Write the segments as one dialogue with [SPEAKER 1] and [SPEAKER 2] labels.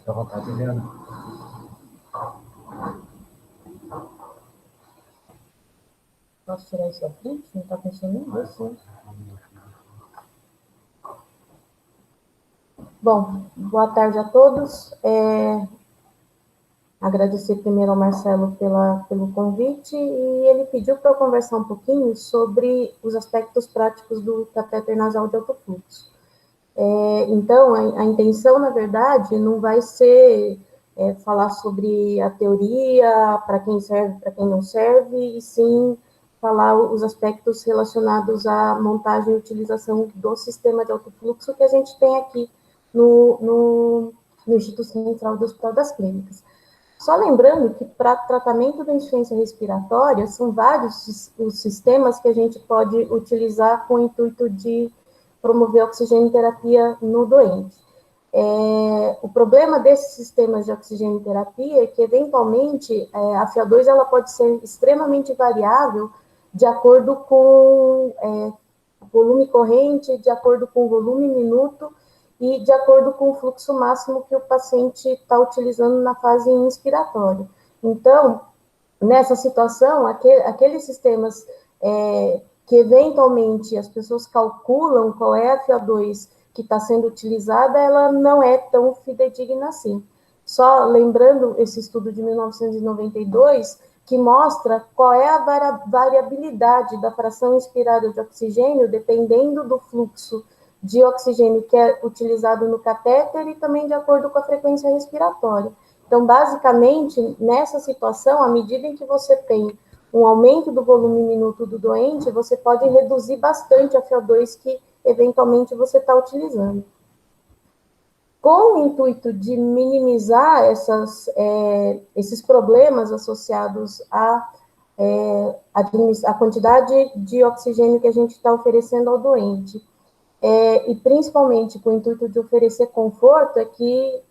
[SPEAKER 1] Fica à vontade, Eliana.
[SPEAKER 2] Posso tirar isso aqui? Não está funcionando? Isso. Bom, boa tarde a todos. Agradecer primeiro ao Marcelo pelo convite, e ele pediu para eu conversar um pouquinho sobre os aspectos práticos do catéter nasal de alto fluxo. Então, a intenção, na verdade, não vai ser falar sobre a teoria, para quem serve, para quem não serve, e sim falar os aspectos relacionados à montagem e utilização do sistema de alto fluxo que a gente tem aqui no Instituto Central do Hospital das Clínicas. Só lembrando que para tratamento da insuficiência respiratória, são vários os sistemas que a gente pode utilizar com o intuito de promover oxigênio-terapia no doente. O problema desses sistemas de oxigênio-terapia é que, eventualmente, a FiO2 ela pode ser extremamente variável de acordo com volume corrente, de acordo com o volume minuto e de acordo com o fluxo máximo que o paciente está utilizando na fase inspiratória. Então, nessa situação, aqueles sistemas que eventualmente as pessoas calculam qual é a FiO2 que está sendo utilizada, ela não é tão fidedigna assim. Só lembrando esse estudo de 1992, que mostra qual é a variabilidade da fração inspirada de oxigênio, dependendo do fluxo de oxigênio que é utilizado no catéter e também de acordo com a frequência respiratória. Então, basicamente, nessa situação, à medida em que você tem um aumento do volume minuto do doente, você pode reduzir bastante a FiO2 que, eventualmente, você está utilizando. Com o intuito de minimizar esses problemas associados à quantidade de oxigênio que a gente está oferecendo ao doente, e principalmente com o intuito de oferecer conforto, é que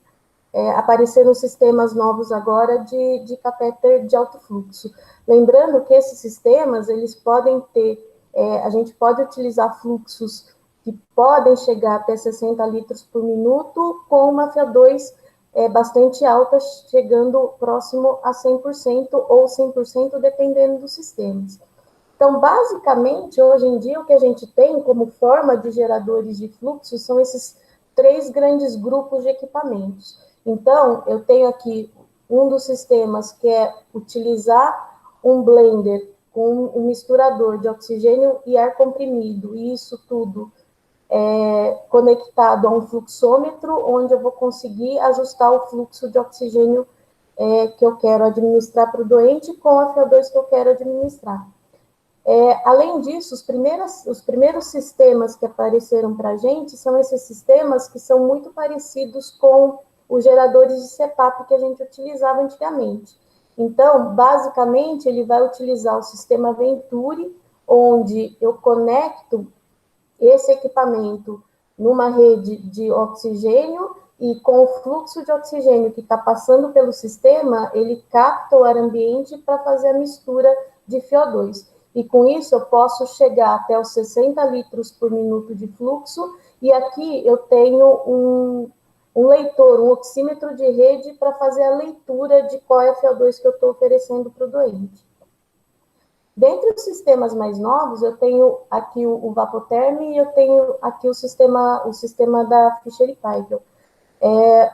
[SPEAKER 2] apareceram sistemas novos agora de catéter de alto fluxo. Lembrando que esses sistemas, eles podem ter, a gente pode utilizar fluxos que podem chegar até 60 litros por minuto, com uma FiO2 bastante alta, chegando próximo a 100% ou 100%, dependendo dos sistemas. Então, basicamente, hoje em dia, o que a gente tem como forma de geradores de fluxo são esses 3 grandes grupos de equipamentos. Então, eu tenho aqui um dos sistemas que é utilizar um blender com um misturador de oxigênio e ar comprimido, e isso tudo conectado a um fluxômetro, onde eu vou conseguir ajustar o fluxo de oxigênio que eu quero administrar para o doente com a FiO2 que eu quero administrar. Além disso, os primeiros sistemas que apareceram para a gente são esses sistemas que são muito parecidos com os geradores de CPAP que a gente utilizava antigamente. Então, basicamente, ele vai utilizar o sistema Venturi, onde eu conecto esse equipamento numa rede de oxigênio e com o fluxo de oxigênio que está passando pelo sistema, ele capta o ar ambiente para fazer a mistura de FiO2. E com isso eu posso chegar até os 60 litros por minuto de fluxo, e aqui eu tenho um leitor, um oxímetro de rede para fazer a leitura de qual é a FiO2 que eu estou oferecendo para o doente. Dentre os sistemas mais novos, eu tenho aqui o Vapotherm e eu tenho aqui o sistema da Fischer & Paykel,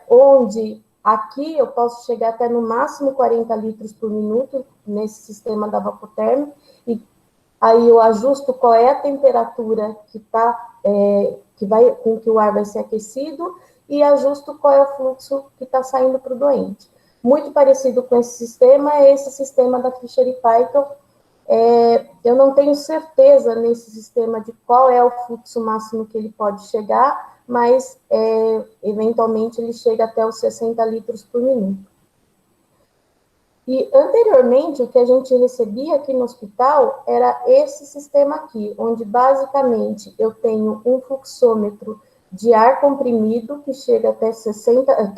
[SPEAKER 2] onde aqui eu posso chegar até no máximo 40 litros por minuto nesse sistema da Vapotherm, e aí eu ajusto qual é a temperatura com que o ar vai ser aquecido e ajusto qual é o fluxo que está saindo para o doente. Muito parecido com esse sistema é esse sistema da Fischer & Paykel. Eu não tenho certeza nesse sistema de qual é o fluxo máximo que ele pode chegar, mas eventualmente ele chega até os 60 litros por minuto. E anteriormente, o que a gente recebia aqui no hospital era esse sistema aqui, onde basicamente eu tenho um fluxômetro de ar comprimido, que chega até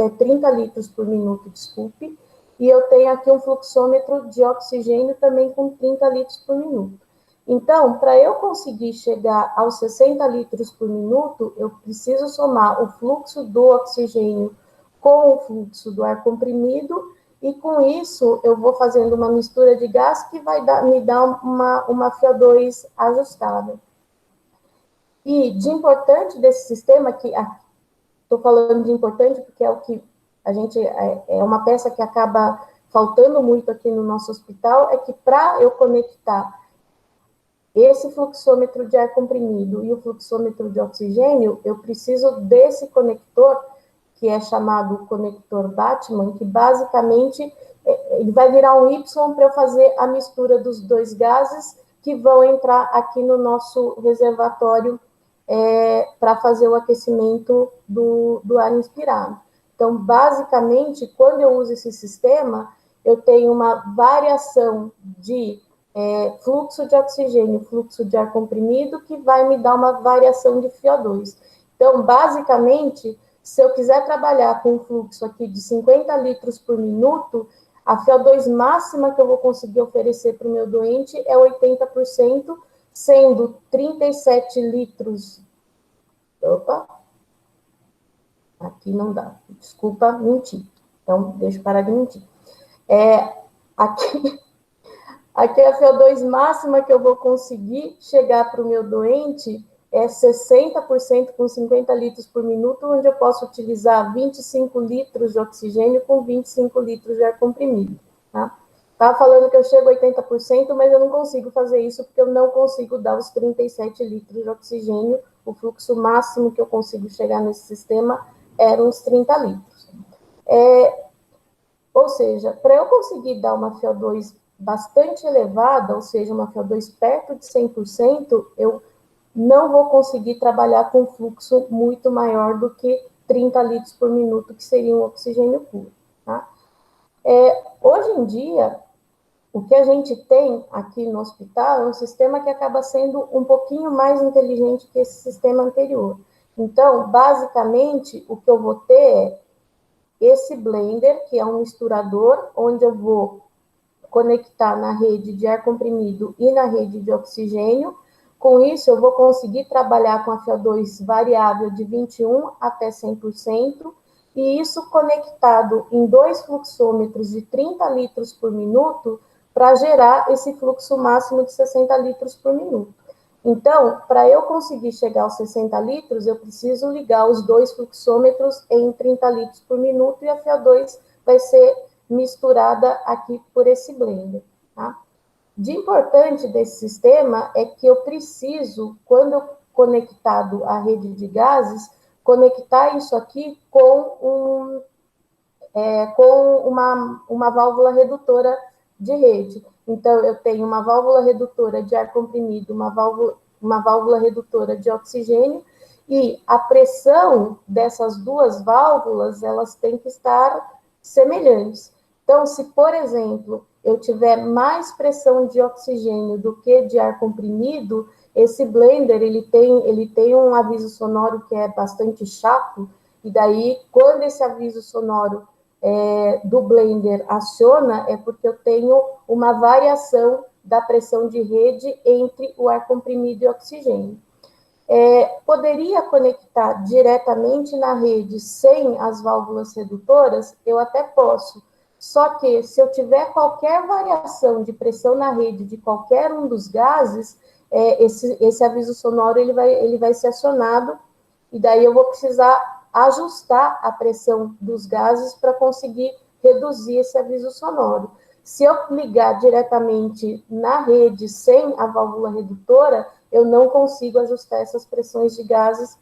[SPEAKER 2] 30 litros por minuto, desculpe, e eu tenho aqui um fluxômetro de oxigênio também com 30 litros por minuto. Então, para eu conseguir chegar aos 60 litros por minuto, eu preciso somar o fluxo do oxigênio com o fluxo do ar comprimido, e com isso eu vou fazendo uma mistura de gás que vai me dar uma FO2 ajustável. E de importante desse sistema, que estou falando de importante porque é o que a gente, é uma peça que acaba faltando muito aqui no nosso hospital, é que para eu conectar esse fluxômetro de ar comprimido e o fluxômetro de oxigênio, eu preciso desse conector, que é chamado conector Batman, que basicamente ele vai virar um Y para eu fazer a mistura dos dois gases que vão entrar aqui no nosso reservatório para fazer o aquecimento do ar inspirado. Então, basicamente, quando eu uso esse sistema, eu tenho uma variação de fluxo de oxigênio, fluxo de ar comprimido, que vai me dar uma variação de FO2. Então, basicamente, se eu quiser trabalhar com um fluxo aqui de 50 litros por minuto, a FO2 máxima que eu vou conseguir oferecer para o meu doente é 80%, sendo 37 litros... Opa! Aqui não dá. Desculpa, mentir. Então, deixa eu parar de mentir. Aqui a FO2 máxima que eu vou conseguir chegar para o meu doente é 60% com 50 litros por minuto, onde eu posso utilizar 25 litros de oxigênio com 25 litros de ar comprimido. Tá? Estava falando que eu chego a 80%, mas eu não consigo fazer isso porque eu não consigo dar os 37 litros de oxigênio. O fluxo máximo que eu consigo chegar nesse sistema era uns 30 litros. Ou seja, para eu conseguir dar uma FO2 bastante elevada, ou seja, uma FO2 perto de 100%, eu não vou conseguir trabalhar com fluxo muito maior do que 30 litros por minuto, que seria um oxigênio puro. Tá? Hoje em dia, o que a gente tem aqui no hospital é um sistema que acaba sendo um pouquinho mais inteligente que esse sistema anterior. Então, basicamente, o que eu vou ter é esse blender, que é um misturador, onde eu vou conectar na rede de ar comprimido e na rede de oxigênio. Com isso, eu vou conseguir trabalhar com a FO2 variável de 21 até 100%, e isso conectado em dois fluxômetros de 30 litros por minuto, para gerar esse fluxo máximo de 60 litros por minuto. Então, para eu conseguir chegar aos 60 litros, eu preciso ligar os dois fluxômetros em 30 litros por minuto, e a FO2 vai ser misturada aqui por esse blender. Tá? De importante desse sistema é que eu preciso, quando eu conectado à rede de gases, conectar isso aqui com uma válvula redutora de rede. Então, eu tenho uma válvula redutora de ar comprimido, uma válvula redutora de oxigênio, e a pressão dessas duas válvulas, elas têm que estar semelhantes. Então, se, por exemplo, eu tiver mais pressão de oxigênio do que de ar comprimido, esse blender, ele tem um aviso sonoro que é bastante chato, e daí, quando esse aviso sonoro do blender aciona, é porque eu tenho uma variação da pressão de rede entre o ar comprimido e o oxigênio. Poderia conectar diretamente na rede sem as válvulas redutoras? Eu até posso. Só que, se eu tiver qualquer variação de pressão na rede de qualquer um dos gases, esse aviso sonoro ele vai ser acionado, e daí eu vou precisar ajustar a pressão dos gases para conseguir reduzir esse aviso sonoro. Se eu ligar diretamente na rede sem a válvula redutora, eu não consigo ajustar essas pressões de gases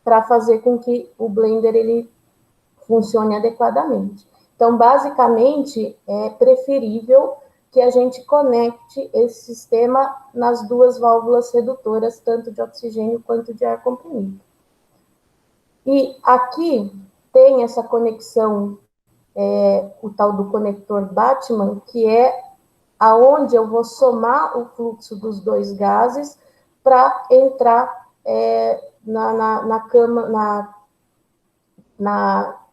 [SPEAKER 2] para fazer com que o blender ele funcione adequadamente. Então, basicamente, é preferível que a gente conecte esse sistema nas duas válvulas redutoras, tanto de oxigênio quanto de ar comprimido. E aqui tem essa conexão, o tal do conector Batman, que é aonde eu vou somar o fluxo dos dois gases para entrar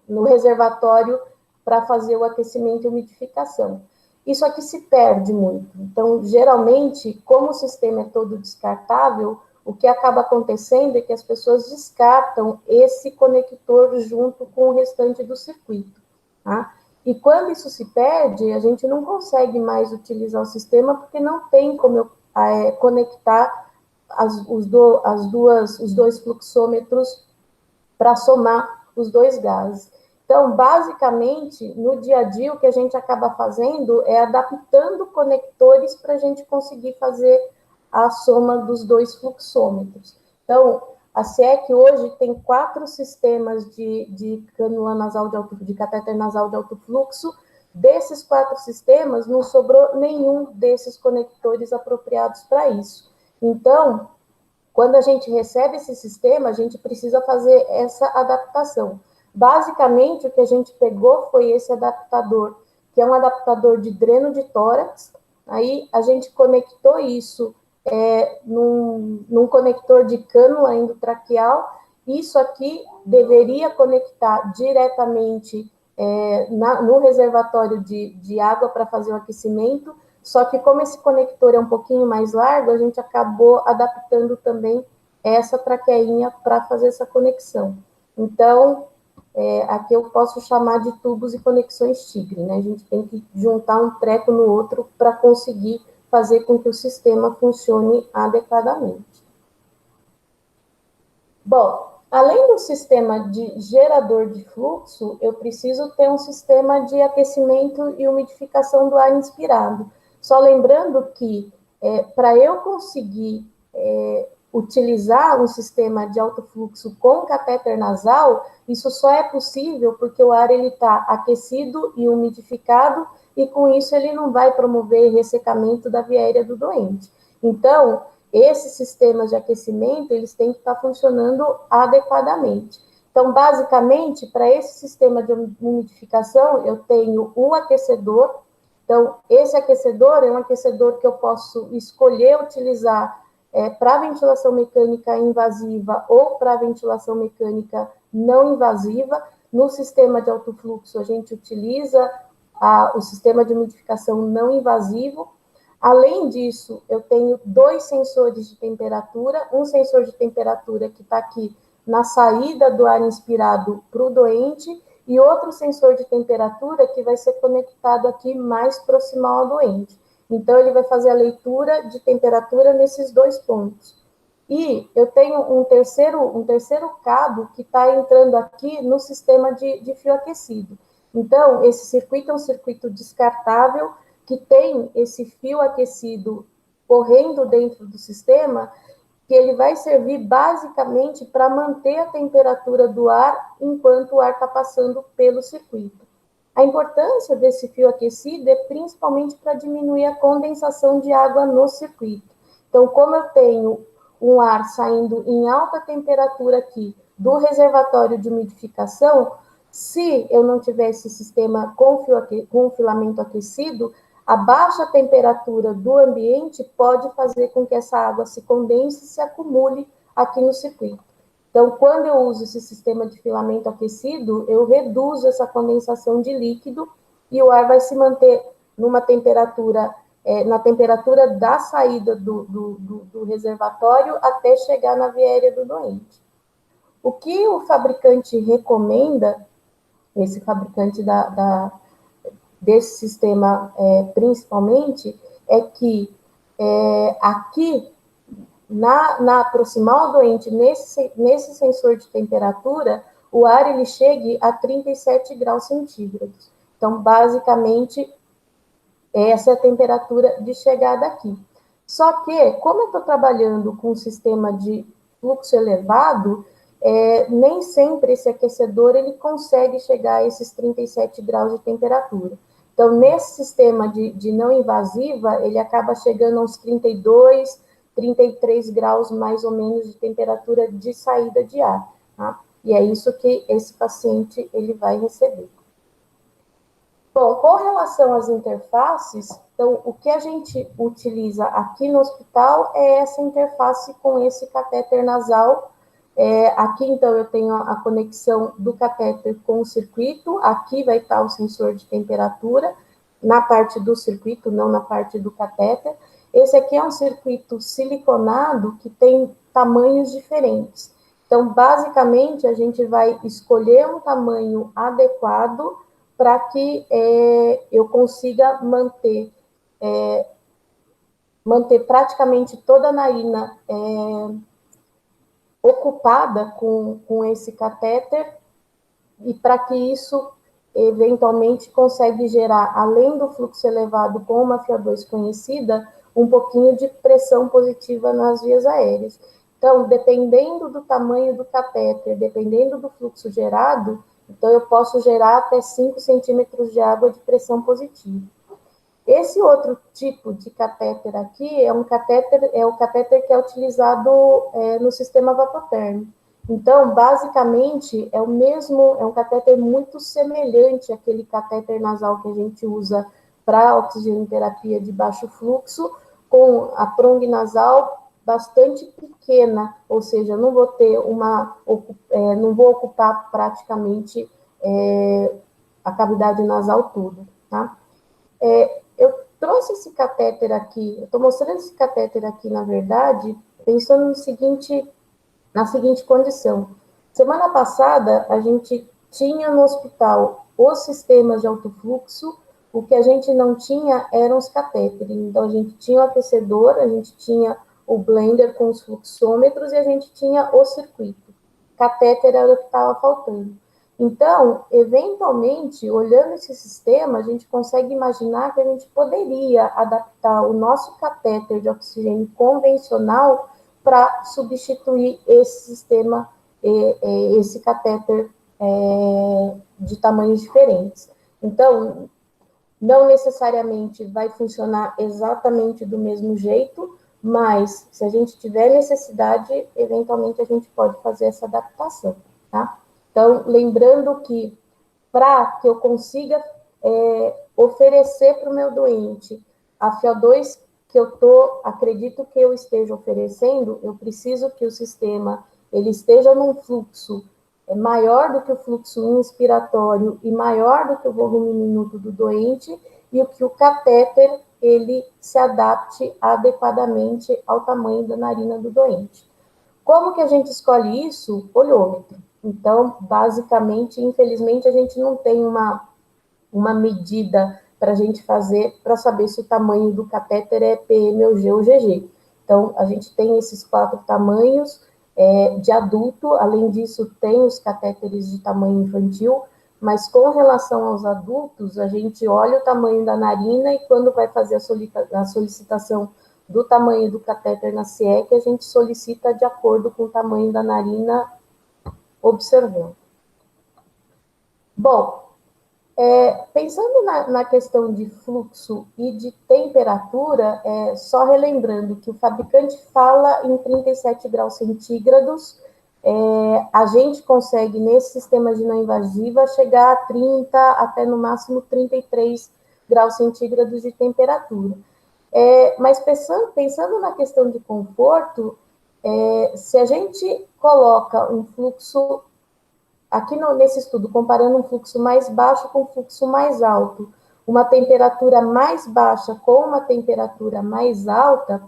[SPEAKER 2] no reservatório para fazer o aquecimento e umidificação. Isso aqui se perde muito. Então, geralmente, como o sistema é todo descartável, o que acaba acontecendo é que as pessoas descartam esse conector junto com o restante do circuito, tá? E quando isso se perde, a gente não consegue mais utilizar o sistema, porque não tem como eu conectar os dois fluxômetros para somar os dois gases. Então, basicamente, no dia a dia, o que a gente acaba fazendo é adaptando conectores para a gente conseguir fazer a soma dos dois fluxômetros. Então, a SIEC hoje tem 4 sistemas de cânula nasal de catéter nasal de alto fluxo. Desses 4 sistemas, não sobrou nenhum desses conectores apropriados para isso. Então, quando a gente recebe esse sistema, a gente precisa fazer essa adaptação. Basicamente, o que a gente pegou foi esse adaptador, que é um adaptador de dreno de tórax. Aí a gente conectou isso num conector de cânula endotraqueal. Isso aqui deveria conectar diretamente no reservatório de água para fazer o aquecimento, só que como esse conector é um pouquinho mais largo, a gente acabou adaptando também essa traqueinha para fazer essa conexão. Então, aqui eu posso chamar de tubos e conexões tigre, né? A gente tem que juntar um treco no outro para conseguir fazer com que o sistema funcione adequadamente. Bom, além do sistema de gerador de fluxo, eu preciso ter um sistema de aquecimento e umidificação do ar inspirado. Só lembrando que, para eu conseguir utilizar um sistema de alto fluxo com catéter nasal, isso só é possível porque o ar está aquecido e umidificado, e com isso ele não vai promover ressecamento da via aérea do doente. Então, esses sistemas de aquecimento, eles têm que estar funcionando adequadamente. Então, basicamente, para esse sistema de umidificação, eu tenho o aquecedor. Então, esse aquecedor é um aquecedor que eu posso escolher utilizar para ventilação mecânica invasiva ou para ventilação mecânica não invasiva. No sistema de alto fluxo, a gente utiliza o sistema de umidificação não invasivo. Além disso, eu tenho 2 sensores de temperatura, um sensor de temperatura que está aqui na saída do ar inspirado para o doente, e outro sensor de temperatura que vai ser conectado aqui mais proximal ao doente. Então, ele vai fazer a leitura de temperatura nesses 2 pontos. E eu tenho um terceiro cabo que está entrando aqui no sistema de fio aquecido. Então, esse circuito é um circuito descartável, que tem esse fio aquecido correndo dentro do sistema, que ele vai servir basicamente para manter a temperatura do ar enquanto o ar está passando pelo circuito. A importância desse fio aquecido é principalmente para diminuir a condensação de água no circuito. Então, como eu tenho um ar saindo em alta temperatura aqui do reservatório de umidificação, se eu não tiver esse sistema com filamento aquecido, a baixa temperatura do ambiente pode fazer com que essa água se condense e se acumule aqui no circuito. Então, quando eu uso esse sistema de filamento aquecido, eu reduzo essa condensação de líquido e o ar vai se manter numa temperatura, na temperatura da saída do reservatório até chegar na via aérea do doente. O que o fabricante recomenda, esse fabricante desse sistema principalmente, é que aqui na proximal doente, nesse sensor de temperatura, o ar ele chegue a 37 graus centígrados. Então, basicamente, essa é a temperatura de chegada aqui. Só que, como eu estou trabalhando com um sistema de fluxo elevado, nem sempre esse aquecedor ele consegue chegar a esses 37 graus de temperatura. Então, nesse sistema de não invasiva, ele acaba chegando aos 32, 33 graus, mais ou menos, de temperatura de saída de ar. Tá? E é isso que esse paciente ele vai receber. Bom, com relação às interfaces, então, o que a gente utiliza aqui no hospital é essa interface com esse catéter nasal. Aqui, então, eu tenho a conexão do catéter com o circuito. Aqui vai estar o sensor de temperatura, na parte do circuito, não na parte do catéter. esse aqui é um circuito siliconado que tem tamanhos diferentes. Então, basicamente, a gente vai escolher um tamanho adequado para que eu consiga manter praticamente toda a narina ocupada com esse catéter, e para que isso eventualmente consegue gerar, além do fluxo elevado com uma FiO2 conhecida, um pouquinho de pressão positiva nas vias aéreas. Então, dependendo do tamanho do catéter, dependendo do fluxo gerado, então eu posso gerar até 5 centímetros de água de pressão positiva. Esse outro tipo de catéter aqui é o catéter que é utilizado no sistema vapotérmico. Então, basicamente, é um catéter muito semelhante àquele catéter nasal que a gente usa para oxigenoterapia de baixo fluxo, com a prong nasal bastante pequena, ou seja, não vou ter não vou ocupar praticamente a cavidade nasal toda, tá? Eu trouxe esse catéter aqui, eu estou mostrando esse catéter aqui, na verdade, pensando na seguinte condição. Semana passada, a gente tinha no hospital os sistemas de alto fluxo, o que a gente não tinha eram os catéteres. Então, a gente tinha o aquecedor, a gente tinha o blender com os fluxômetros e a gente tinha o circuito. Catéter era o que estava faltando. Então, eventualmente, olhando esse sistema, a gente consegue imaginar que a gente poderia adaptar o nosso catéter de oxigênio convencional para substituir esse sistema, esse catéter de tamanhos diferentes. Então, não necessariamente vai funcionar exatamente do mesmo jeito, mas se a gente tiver necessidade, eventualmente a gente pode fazer essa adaptação, tá? Então, lembrando que para que eu consiga oferecer para o meu doente a FiO2 que acredito que eu esteja oferecendo, eu preciso que o sistema ele esteja num fluxo maior do que o fluxo inspiratório e maior do que o volume minuto do doente, e que o catéter ele se adapte adequadamente ao tamanho da narina do doente. Como que a gente escolhe isso? Olhômetro. Então, basicamente, infelizmente, a gente não tem uma medida para a gente fazer para saber se o tamanho do catéter é PM ou G ou GG. Então, a gente tem esses 4 tamanhos de adulto, além disso, tem os catéteres de tamanho infantil, mas com relação aos adultos, a gente olha o tamanho da narina e quando vai fazer a solicitação do tamanho do catéter na CIEC, a gente solicita de acordo com o tamanho da narina observando. Bom, pensando na questão de fluxo e de temperatura, só relembrando que o fabricante fala em 37 graus centígrados, a gente consegue, nesse sistema de não invasiva, chegar a 30, até no máximo 33 graus centígrados de temperatura. Mas pensando na questão de conforto, se a gente coloca um fluxo aqui nesse estudo, comparando um fluxo mais baixo com um fluxo mais alto, uma temperatura mais baixa com uma temperatura mais alta,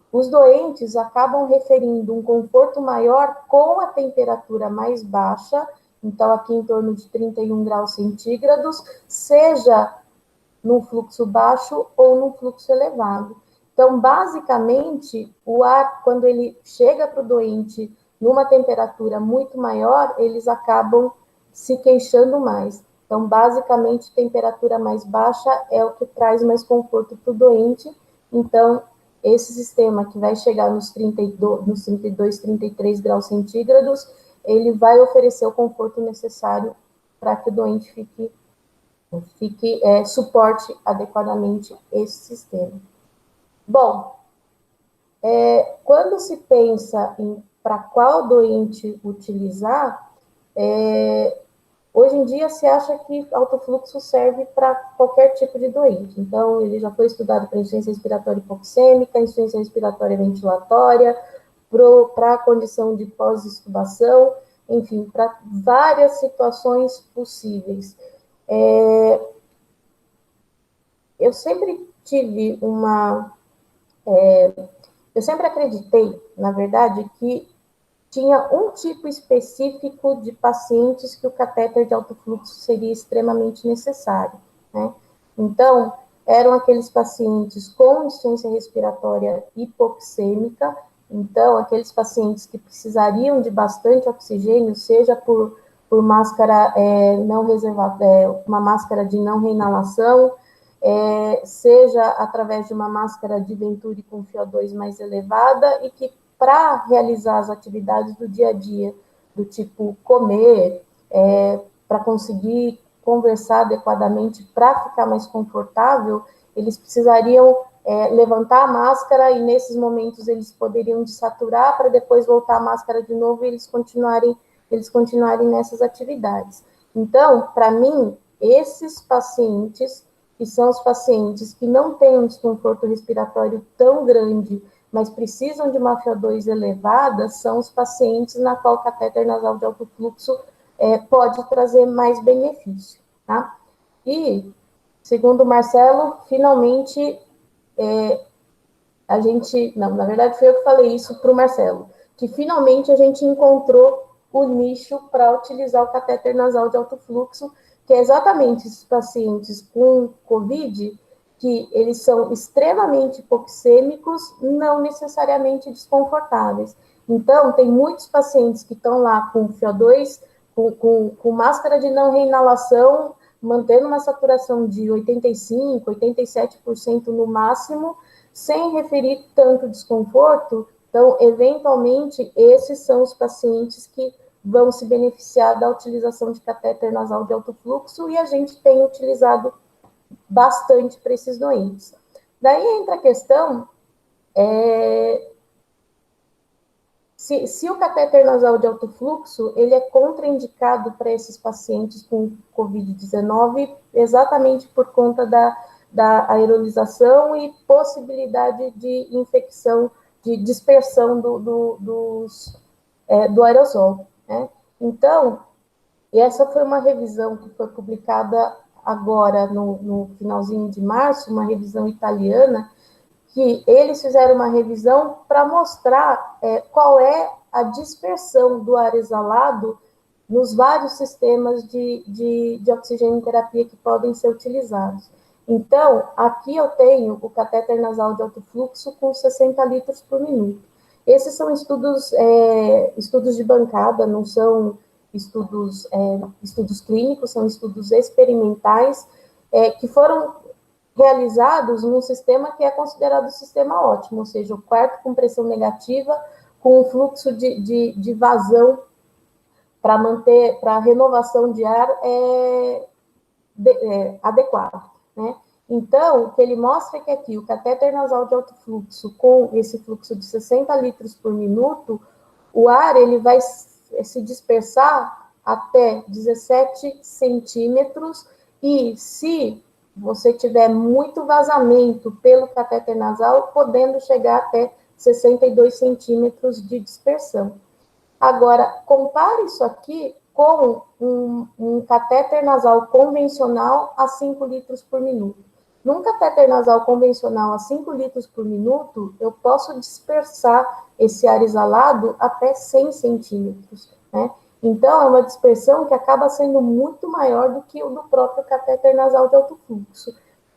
[SPEAKER 2] os doentes acabam referindo um conforto maior com a temperatura mais baixa, então aqui em torno de 31 graus centígrados, seja num fluxo baixo ou num fluxo elevado. Então, basicamente, o ar, quando ele chega para o doente numa temperatura muito maior, eles acabam se queixando mais. Então, basicamente, temperatura mais baixa é o que traz mais conforto para o doente. Então, esse sistema que vai chegar nos 32, 33 graus centígrados, ele vai oferecer o conforto necessário para que o doente suporte adequadamente esse sistema. Bom, quando se pensa em para qual doente utilizar, hoje em dia se acha que alto fluxo serve para qualquer tipo de doente. Então, ele já foi estudado para insuficiência respiratória hipoxêmica, insuficiência respiratória ventilatória, para a condição de pós-extubação, enfim, para várias situações possíveis. Eu sempre tive uma Eu sempre acreditei, na verdade, que tinha um tipo específico de pacientes que o catéter de alto fluxo seria extremamente necessário, né? Então, eram aqueles pacientes com insuficiência respiratória hipoxêmica, então, aqueles pacientes que precisariam de bastante oxigênio, seja por máscara não reservada, uma máscara de não reinalação, seja através de uma máscara de Venturi com FiO2 mais elevada e que para realizar as atividades do dia a dia, do tipo comer, para conseguir conversar adequadamente, para ficar mais confortável, eles precisariam levantar a máscara e nesses momentos eles poderiam desaturar para depois voltar a máscara de novo e eles continuarem nessas atividades. Então, para mim, esses pacientes, que são os pacientes que não têm um desconforto respiratório tão grande, mas precisam de uma FiO2 elevada, são os pacientes na qual o catéter nasal de alto fluxo pode trazer mais benefício, tá? E, segundo o Marcelo, finalmente a gente, não, na verdade foi eu que falei isso para o Marcelo, que finalmente a gente encontrou o nicho para utilizar o catéter nasal de alto fluxo, que é exatamente esses pacientes com COVID, que eles são extremamente hipoxêmicos, não necessariamente desconfortáveis. Então, tem muitos pacientes que estão lá com FiO2, com máscara de não reinalação, mantendo uma saturação de 85%, 87% no máximo, sem referir tanto desconforto. Então, eventualmente, esses são os pacientes que vão se beneficiar da utilização de catéter nasal de alto fluxo e a gente tem utilizado bastante para esses doentes. Daí entra a questão, se o catéter nasal de alto fluxo, ele é contraindicado para esses pacientes com COVID-19 exatamente por conta da aerolização e possibilidade de infecção, de dispersão do aerosol, né? Então, essa foi uma revisão que foi publicada agora no finalzinho de março, uma revisão italiana, que eles fizeram uma revisão para mostrar qual é a dispersão do ar exalado nos vários sistemas de oxigênio terapia que podem ser utilizados. Então, aqui eu tenho o catéter nasal de alto fluxo com 60 litros por minuto. Esses são estudos de bancada, não são estudos clínicos, são estudos experimentais, que foram realizados num sistema que é considerado sistema ótimo, ou seja, o quarto com pressão negativa, com um fluxo de vazão para manter, para renovação de ar adequado, né? Então, o que ele mostra é que aqui o catéter nasal de alto fluxo, com esse fluxo de 60 litros por minuto, o ar ele vai se dispersar até 17 centímetros e se você tiver muito vazamento pelo catéter nasal, podendo chegar até 62 centímetros de dispersão. Agora, compare isso aqui com um catéter nasal convencional a 5 litros por minuto. Num catéter nasal convencional a 5 litros por minuto, eu posso dispersar esse ar exalado até 100 centímetros, né? Então, é uma dispersão que acaba sendo muito maior do que o do próprio catéter nasal de alto fluxo.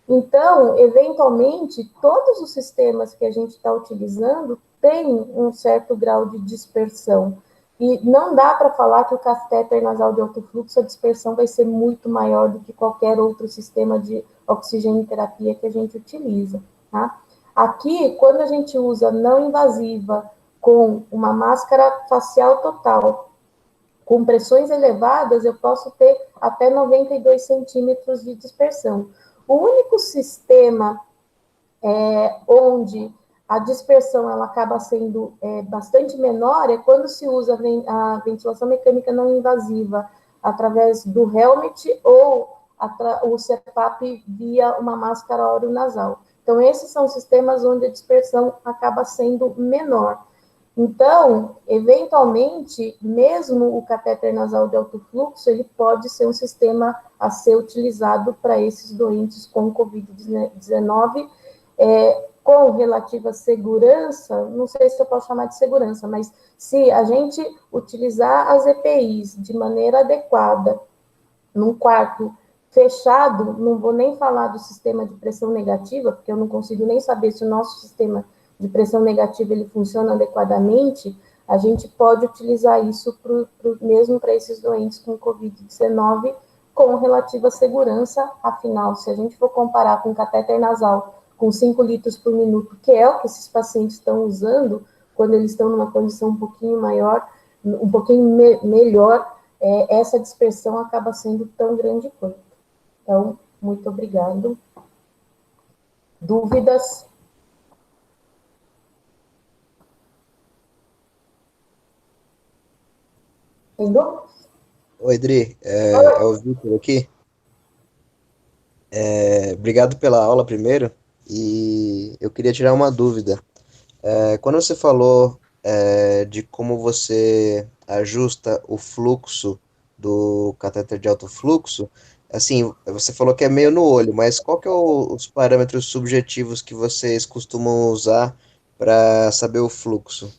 [SPEAKER 2] Então, eventualmente, todos os sistemas que a gente está utilizando têm um certo grau de dispersão. E não dá para falar que o catéter nasal de alto fluxo, a dispersão vai ser muito maior do que qualquer outro sistema de oxigênio terapia que a gente utiliza, tá? Aqui, quando a gente usa não invasiva com uma máscara facial total, com pressões elevadas, eu posso ter até 92 centímetros de dispersão. O único sistema onde a dispersão ela acaba sendo bastante menor é quando se usa a ventilação mecânica não invasiva através do helmet ou o CPAP via uma máscara oronasal. Então, esses são sistemas onde a dispersão acaba sendo menor. Então, eventualmente, mesmo o catéter nasal de alto fluxo, ele pode ser um sistema a ser utilizado para esses doentes com COVID-19, com relativa segurança, não sei se eu posso chamar de segurança, mas se a gente utilizar as EPIs de maneira adequada, num quarto fechado, não vou nem falar do sistema de pressão negativa, porque eu não consigo nem saber se o nosso sistema de pressão negativa ele funciona adequadamente, a gente pode utilizar isso mesmo para esses doentes com Covid-19 com relativa segurança, afinal, se a gente for comparar com catéter nasal com 5 litros por minuto, que é o que esses pacientes estão usando, quando eles estão numa condição um pouquinho maior, um pouquinho melhor, essa dispersão acaba sendo tão grande quanto. Então, muito obrigado. Dúvidas? Tem dúvidas?
[SPEAKER 1] Oi, Dri, é o Vitor aqui. Obrigado pela aula primeiro, e eu queria tirar uma dúvida. Quando você falou de como você ajusta o fluxo do catéter de alto fluxo, assim, você falou que é meio no olho, mas qual que é os parâmetros subjetivos que vocês costumam usar para saber o fluxo?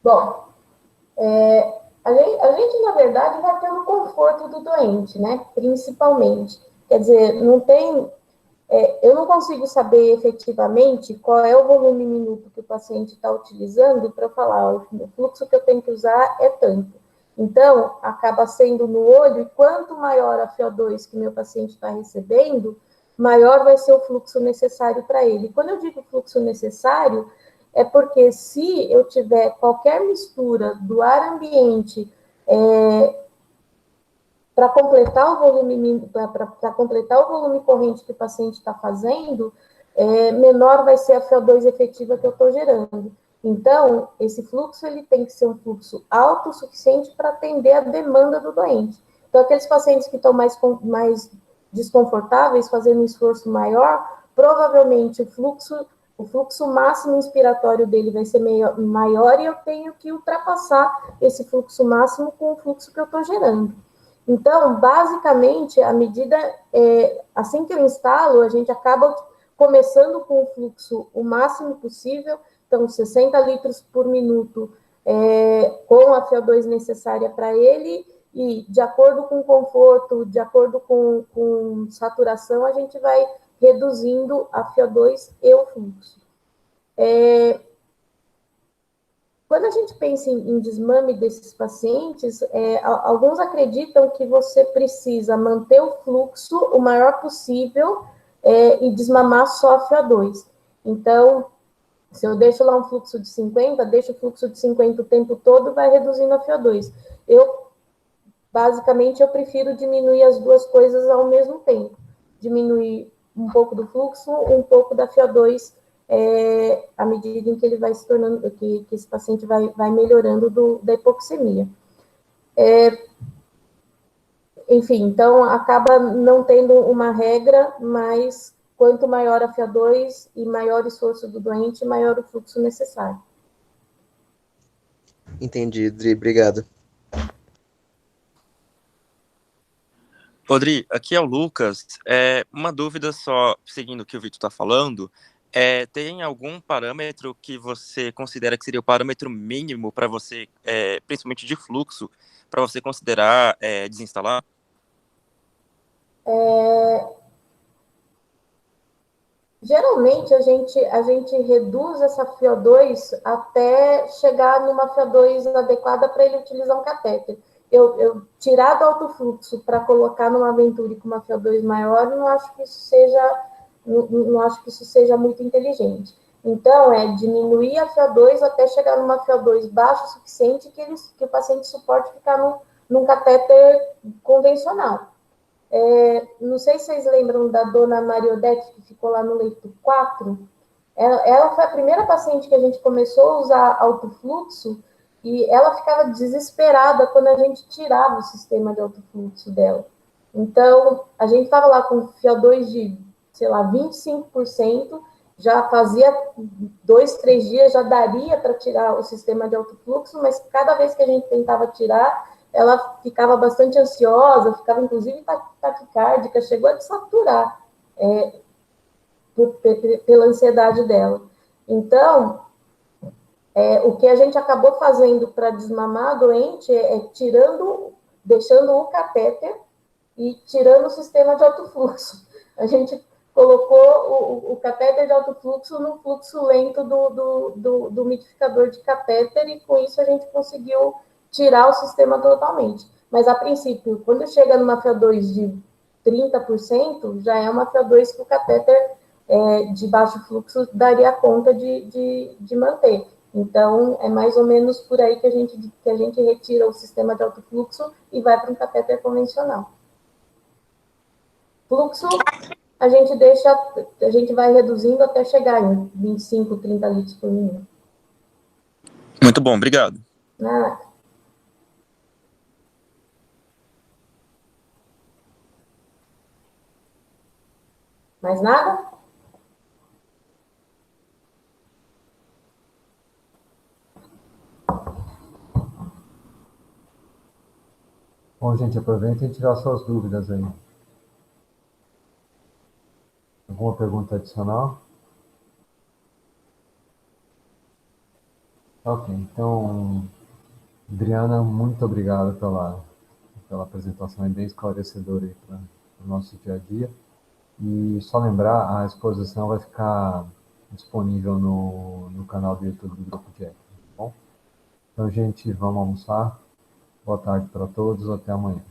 [SPEAKER 2] Bom, a gente, na verdade, vai pelo conforto do doente, né? Principalmente. Quer dizer, não tem. Eu não consigo saber efetivamente qual é o volume minuto que o paciente está utilizando para falar, o fluxo que eu tenho que usar é tanto. Então, acaba sendo no olho, e quanto maior a FO2 que meu paciente está recebendo, maior vai ser o fluxo necessário para ele. Quando eu digo fluxo necessário, é porque se eu tiver qualquer mistura do ar ambiente para completar o volume para completar o volume corrente que o paciente está fazendo, menor vai ser a FO2 efetiva que eu estou gerando. Então, esse fluxo ele tem que ser um fluxo alto o suficiente para atender a demanda do doente. Então, aqueles pacientes que estão mais desconfortáveis, fazendo um esforço maior, provavelmente o fluxo máximo inspiratório dele vai ser maior e eu tenho que ultrapassar esse fluxo máximo com o fluxo que eu estou gerando. Então, basicamente, a medida, assim que eu instalo, a gente acaba começando com o fluxo o máximo possível, então 60 litros por minuto com a FO2 necessária para ele, e de acordo com o conforto, de acordo com saturação, a gente vai reduzindo a FO2 e o fluxo. Quando a gente pensa em desmame desses pacientes, alguns acreditam que você precisa manter o fluxo o maior possível e desmamar só a FO2. Então, se eu deixo lá um fluxo de 50, deixo o fluxo de 50 o tempo todo, vai reduzindo a FO2. Basicamente, eu prefiro diminuir as duas coisas ao mesmo tempo. Diminuir um pouco do fluxo, um pouco da FO2, à medida em que ele vai se tornando, que esse paciente vai melhorando da hipoxemia. Enfim, então acaba não tendo uma regra, mas quanto maior a FO2 e maior o esforço do doente, maior o fluxo necessário.
[SPEAKER 1] Entendi, Dri, obrigado.
[SPEAKER 3] Rodri, aqui é o Lucas. Uma dúvida só, seguindo o que o Vitor está falando, tem algum parâmetro que você considera que seria o parâmetro mínimo para você, principalmente de fluxo, para você considerar desinstalar?
[SPEAKER 2] Geralmente, a gente reduz essa FO2 até chegar numa FO2 adequada para ele utilizar um catéter. Eu tirar do alto fluxo para colocar numa Venturi com uma FO2 maior, não acho que isso seja muito inteligente. Então, diminuir a FO2 até chegar numa FO2 baixa o suficiente que o paciente suporte ficar num catéter convencional. Não sei se vocês lembram da dona Mariodete, que ficou lá no leito 4. Ela foi a primeira paciente que a gente começou a usar alto fluxo, e ela ficava desesperada quando a gente tirava o sistema de alto fluxo dela. Então, a gente estava lá com FO2 de, sei lá, 25%, já fazia 2, 3 dias, já daria para tirar o sistema de alto fluxo, mas cada vez que a gente tentava tirar, ela ficava bastante ansiosa, ficava inclusive taquicárdica, chegou a desaturar. pela ansiedade dela. Então, o que a gente acabou fazendo para desmamar a doente deixando o catéter e tirando o sistema de alto fluxo. A gente colocou o catéter de alto fluxo no fluxo lento do umidificador de catéter e com isso a gente conseguiu tirar o sistema totalmente. Mas a princípio, quando chega numa FeO2 de 30%, já é uma FeO2 que o catéter de baixo fluxo daria conta de manter. Então, é mais ou menos por aí que a gente retira o sistema de alto fluxo e vai para um catéter convencional. Fluxo, a gente vai reduzindo até chegar em 25, 30 litros por minuto.
[SPEAKER 3] Muito bom, obrigado.
[SPEAKER 2] Mais nada?
[SPEAKER 4] Bom, gente, aproveitem e tirar suas dúvidas aí. Alguma pergunta adicional? Ok, então, Adriana, muito obrigado pela apresentação, é bem esclarecedora para o nosso dia a dia. E só lembrar, a exposição vai ficar disponível no canal do YouTube do Grupo de Ética, tá bom? Então, gente, vamos almoçar. Boa tarde para todos, até amanhã.